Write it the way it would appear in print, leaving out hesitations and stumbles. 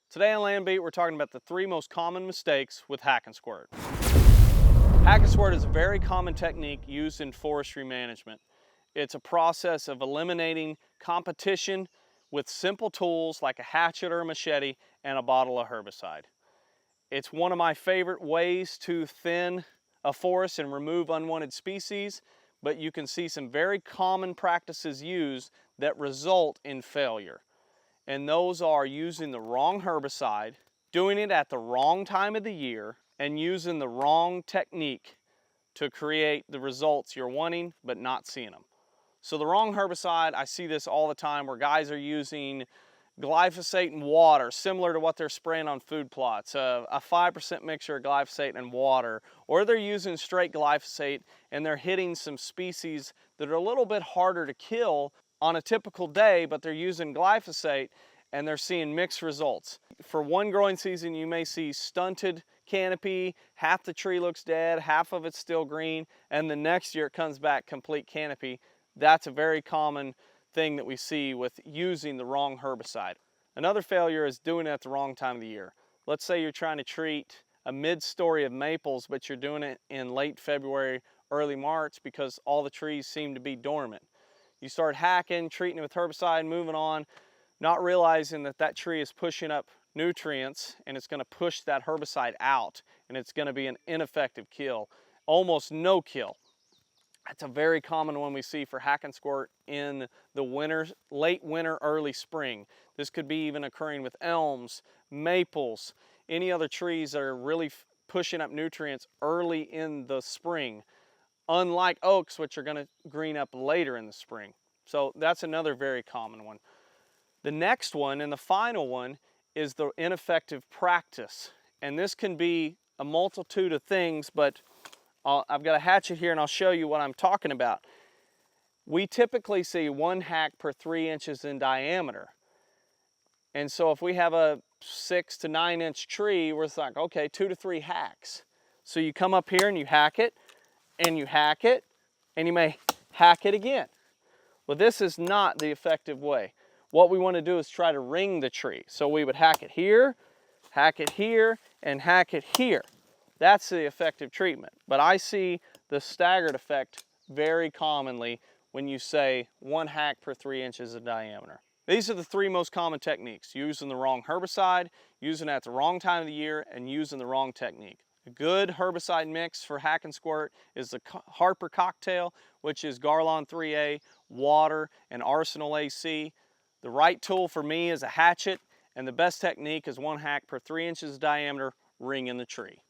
Today on Land Beat, we're talking about the 3 most common mistakes with hack and squirt. Hack and squirt is a very common technique used in forestry management. It's a process of eliminating competition with simple tools like a hatchet or a machete and a bottle of herbicide. It's one of my favorite ways to thin a forest and remove unwanted species, but you can see some very common practices used that result in failure. And those are using the wrong herbicide, doing it at the wrong time of the year, and using the wrong technique to create the results you're wanting but not seeing them. So the wrong herbicide, I see this all the time where guys are using glyphosate and water, similar to what they're spraying on food plots, a 5% mixture of glyphosate and water, or they're using straight glyphosate and they're hitting some species that are a little bit harder to kill on a typical day, but they're using glyphosate and they're seeing mixed results. For one growing season, you may see stunted canopy, half the tree looks dead, half of it's still green, and the next year it comes back complete canopy. That's a very common thing that we see with using the wrong herbicide. Another failure is doing it at the wrong time of the year. Let's say you're trying to treat a mid-story of maples, but you're doing it in late February, early March because all the trees seem to be dormant. You start hacking, treating it with herbicide, moving on, not realizing that that tree is pushing up nutrients and it's going to push that herbicide out and it's going to be an ineffective kill, almost no kill. That's a very common one we see for hack and squirt in the winter, late winter, early spring. This could be even occurring with elms, maples, any other trees that are really pushing up nutrients early in the spring, unlike oaks, which are going to green up later in the spring. So that's another very common one. The next one and the final one is the ineffective practice. And this can be a multitude of things, but I've got a hatchet here and I'll show you what I'm talking about. We typically see 1 hack per 3 inches in diameter. And so if we have a 6 to 9 inch tree, we're like, okay, 2 to 3 hacks. So you come up here and you hack it, and you hack it, and you may hack it again. Well, this is not the effective way. What we want to do is try to ring the tree. So we would hack it here, and hack it here. That's the effective treatment. But I see the staggered effect very commonly when you say 1 hack per 3 inches of diameter. These are the 3 most common techniques: using the wrong herbicide, using it at the wrong time of the year, and using the wrong technique. A good herbicide mix for hack and squirt is the Harper cocktail, which is Garlon 3A, water, and Arsenal AC. The right tool for me is a hatchet, and the best technique is 1 hack per 3 inches diameter, ring in the tree.